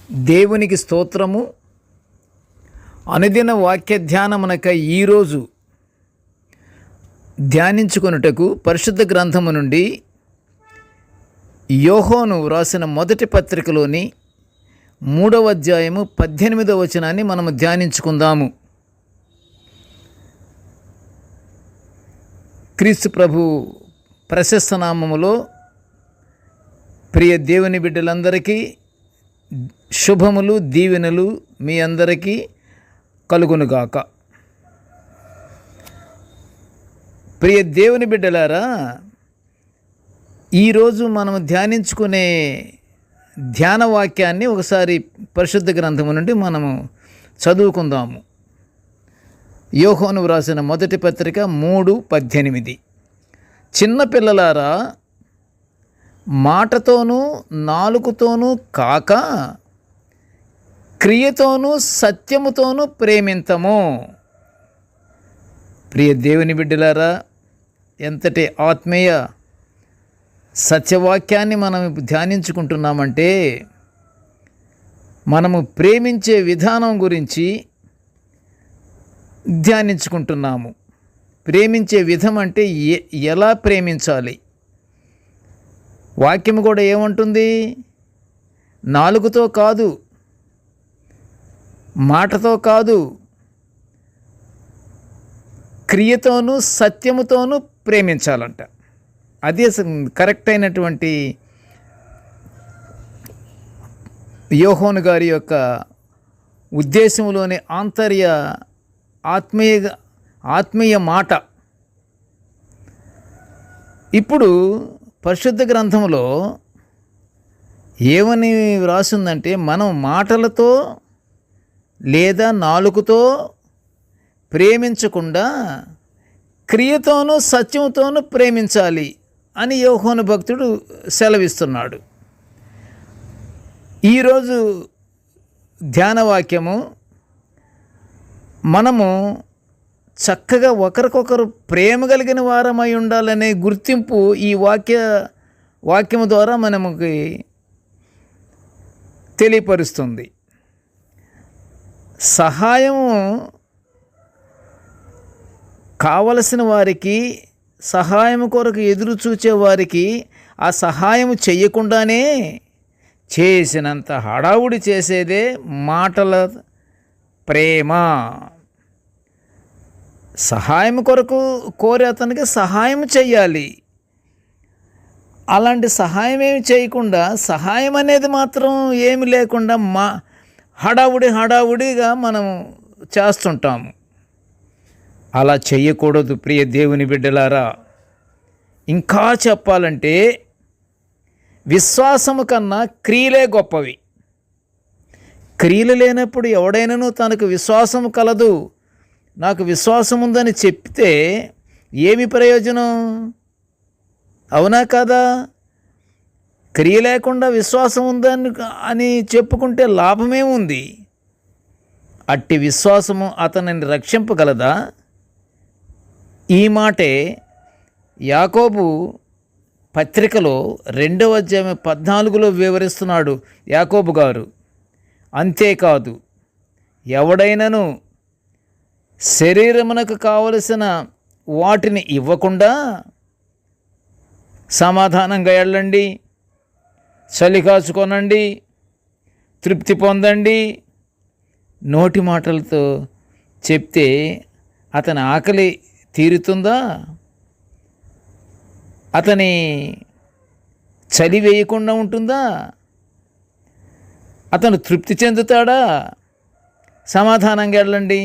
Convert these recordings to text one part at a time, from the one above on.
దేవునికి స్తోత్రము. అనుదిన వాక్య ధ్యానమునక ఈరోజు ధ్యానించుకొనుటకు పరిశుద్ధ గ్రంథము నుండి యోహాను వ్రాసిన మొదటి పత్రికలోని 3వ అధ్యాయము 18వ వచనాన్ని మనము ధ్యానించుకుందాము. క్రీస్తు ప్రభు ప్రశస్త నామములో ప్రియ దేవుని బిడ్డలందరికీ శుభములు, దీవెనలు మీ అందరికీ కలుగునుగాక. ప్రియ దేవుని బిడ్డలారా, ఈరోజు మనం ధ్యానించుకునే ధ్యాన వాక్యాన్ని ఒకసారి పరిశుద్ధ గ్రంథము నుండి మనము చదువుకుందాము. యోహాను వ్రాసిన మొదటి పత్రిక 3:18. చిన్నపిల్లలారా, మాటతోనూ నాలుకతోనూ కాక క్రియతోనూ సత్యముతోనూ ప్రేమింతము. ప్రియ దేవుని బిడ్డలారా, ఎంతటి ఆత్మీయ సత్యవాక్యాన్ని మనం ధ్యానించుకుంటున్నామంటే, మనము ప్రేమించే విధానం గురించి ధ్యానించుకుంటున్నాము. ప్రేమించే విధం అంటే ఎలా ప్రేమించాలి. వాక్యం కూడా ఏమంటుంది? నాలుగుతో కాదు, మాటతో కాదు, క్రియతోనూ సత్యముతోనూ ప్రేమించాలంట. అదే కరెక్ట్ అయినటువంటి యోహాను గారి యొక్క ఉద్దేశంలోని ఆత్మీయ మాట. ఇప్పుడు పరిశుద్ధ గ్రంథంలో ఏమని వ్రాసిందంటే, మనం మాటలతో లేదా నాలుకతో ప్రేమించకుండా క్రియతోనూ సత్యంతోనూ ప్రేమించాలి అని యోహాను భక్తుడు సెలవిస్తున్నాడు. ఈరోజు ధ్యానవాక్యము, మనము చక్కగా ఒకరికొకరు ప్రేమ కలిగిన వారమై ఉండాలనే గుర్తింపు ఈ వాక్యము ద్వారా మనకి తెలియపరుస్తుంది. సహాయం కావలసిన వారికి, సహాయం కొరకు ఎదురు చూచే వారికి ఆ సహాయం చెయ్యకుండానే చేసినంత హడావుడి చేసేదే మాటల ప్రేమ. సహాయం కొరకు కోరే అతనికి సహాయం చెయ్యాలి. అలాంటి సహాయం ఏమి చేయకుండా, సహాయం అనేది మాత్రం ఏమి లేకుండా హడావుడిగా మనం చేస్తుంటాము. అలా చెయ్యకూడదు ప్రియ దేవుని బిడ్డలారా. ఇంకా చెప్పాలంటే, విశ్వాసము కన్నా క్రియలే గొప్పవి. క్రియలు లేనప్పుడు ఎవడైనాను తనకు విశ్వాసం కలదు, నాకు విశ్వాసం ఉందని చెప్తే ఏమి ప్రయోజనం? అవునా కాదా? క్రియ లేకుండా విశ్వాసం ఉందని చెప్పుకుంటే లాభమేముంది? అట్టి విశ్వాసము అతనిని రక్షింపగలదా? ఈ మాటే యాకోబు పత్రికలో 2వ అధ్యాయం 14లో వివరిస్తున్నాడు యాకోబు గారు. అంతేకాదు, ఎవడైనను శరీరమునకు కావలసిన వాటిని ఇవ్వకుండా సమాధానంగా వెళ్ళండి, చలి కాచుకొనండి, తృప్తి పొందండి, నోటి మాటలతో చెప్తే అతని ఆకలి తీరుతుందా? అతని చలి వేయకుండా ఉంటుందా? అతను తృప్తి చెందుతాడా? సమాధానంగా వెళ్ళండి,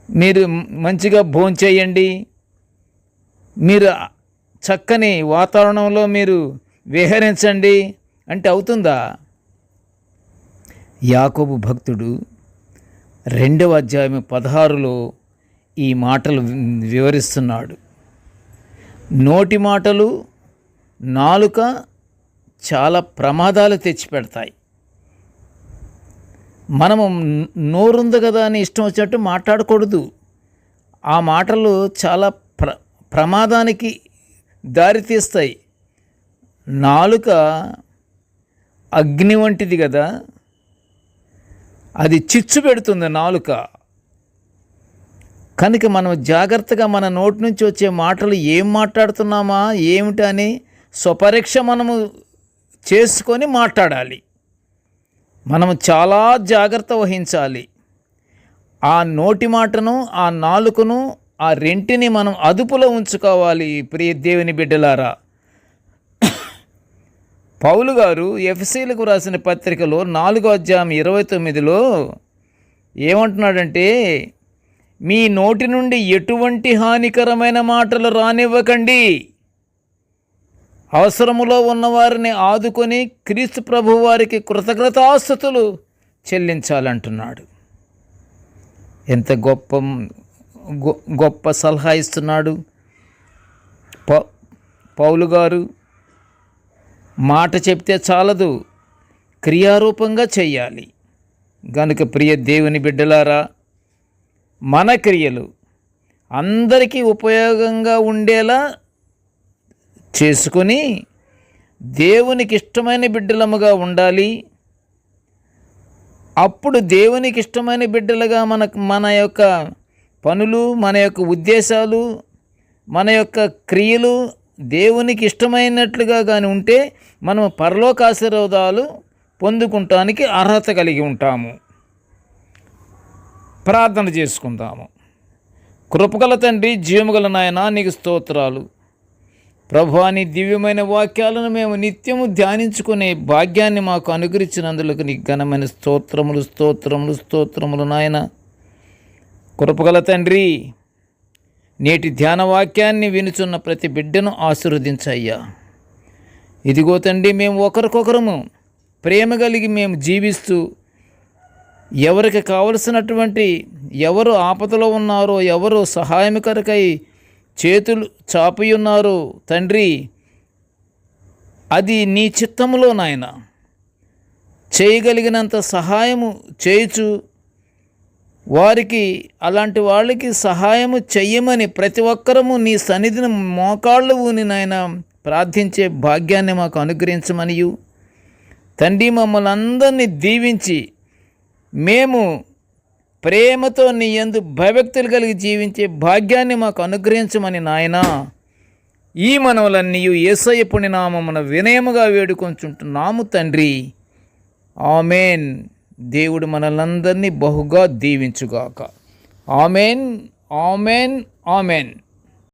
మీరు మంచిగా భోంచేయండి, మీరు చక్కని వాతావరణంలో మీరు విహరించండి అంటే అవుతుందా? యాకోబు భక్తుడు 2వ అధ్యాయం 16లో ఈ మాటలు వివరిస్తున్నాడు. నోటి మాటలు, నాలుక చాలా ప్రమాదాలు తెచ్చిపెడతాయి. మనము నోరుంది కదా అని ఇష్టం వచ్చినట్టు మాట్లాడకూడదు. ఆ మాటలు చాలా ప్రమాదానికి దారితీస్తాయి. నాలుక అగ్ని వంటిది కదా, అది చిచ్చు పెడుతుంది నాలుక. కనుక మనం జాగ్రత్తగా మన నోటి నుంచి వచ్చే మాటలు ఏం మాట్లాడుతున్నామా ఏమిటని స్వపరీక్ష మనము చేసుకొని మాట్లాడాలి. మనము చాలా జాగ్రత్త వహించాలి. ఆ నోటి మాటను, ఆ నాలుకను, ఆ రెంటిని మనం అదుపులో ఉంచుకోవాలి. ప్రియ దేవుని బిడ్డలారా, పౌలు గారు ఎఫెసీయులకు రాసిన పత్రికలో 4వ అధ్యాయం 29లో ఏమంటున్నాడంటే, మీ నోటి నుండి ఎటువంటి హానికరమైన మాటలు రానివ్వకండి, అవసరములో ఉన్నవారిని ఆదుకొని క్రీస్తు ప్రభు వారికి కృతజ్ఞతాస్తుతులు చెల్లించాలంటున్నాడు. ఎంత గొప్ప సలహా ఇస్తున్నాడు పౌలు గారు. మాట చెప్తే చాలదు, క్రియారూపంగా చెయ్యాలి. గనుక ప్రియ దేవుని బిడ్డలారా, మన క్రియలు అందరికీ ఉపయోగంగా ఉండేలా చేసుకొని దేవునికి ఇష్టమైన బిడ్డలముగా ఉండాలి. అప్పుడు దేవునికి ఇష్టమైన బిడ్డలుగా మన యొక్క పనులు, మన యొక్క ఉద్దేశాలు, మన యొక్క క్రియలు దేవునికి ఇష్టమైనట్లుగా కానీ ఉంటే మనం పరలోక ఆశీర్వాదాలు పొందుకుంటానికి అర్హత కలిగి ఉంటాము. ప్రార్థన చేసుకుందాము. కృపగల తండ్రి, జీవముగల నాయనా, నీకు స్తోత్రాలు ప్రభువా. నీ దివ్యమైన వాక్యాలను మేము నిత్యము ధ్యానించుకునే భాగ్యాన్ని మాకు అనుగ్రహించినందులకు నీకు ఘనమైన స్తోత్రములు స్తోత్రములు స్తోత్రములు నాయన. కృపగల తండ్రి, నేటి ధ్యాన వాక్యాన్ని వినుచున్న ప్రతి బిడ్డను ఆశీర్వదించయ్యా. ఇదిగో తండ్రి, మేము ఒకరికొకరము ప్రేమ కలిగి మేము జీవిస్తూ, ఎవరికి కావలసినటువంటి, ఎవరు ఆపదలో ఉన్నారో, ఎవరు సహాయం కొరకై చేతులు చాపి ఉన్నారో తండ్రి, అది నీ చిత్తములో నాయన చేయగలిగినంత సహాయము చేయుచు, వారికి అలాంటి వాళ్ళకి సహాయము చెయ్యమని ప్రతి ఒక్కరము నీ సన్నిధిని మోకాళ్ళు ఊని నాయన ప్రార్థించే భాగ్యాన్ని మాకు అనుగ్రహించమనియు తండ్రి, మమ్మల్ని అందరినీ దీవించి మేము ప్రేమతో నీ యందు భయభక్తులు కలిగి జీవించే భాగ్యాన్ని మాకు అనుగ్రహించమని నాయనా, ఈ మనవలన్నీ యేసయ్య పుణ్యనామమున వినయముగా వేడుకొంచుంటున్నాము తండ్రి. ఆమెన్. దేవుడు మనలందరినీ బహుగా దీవించుగాక. Amen, amen, amen.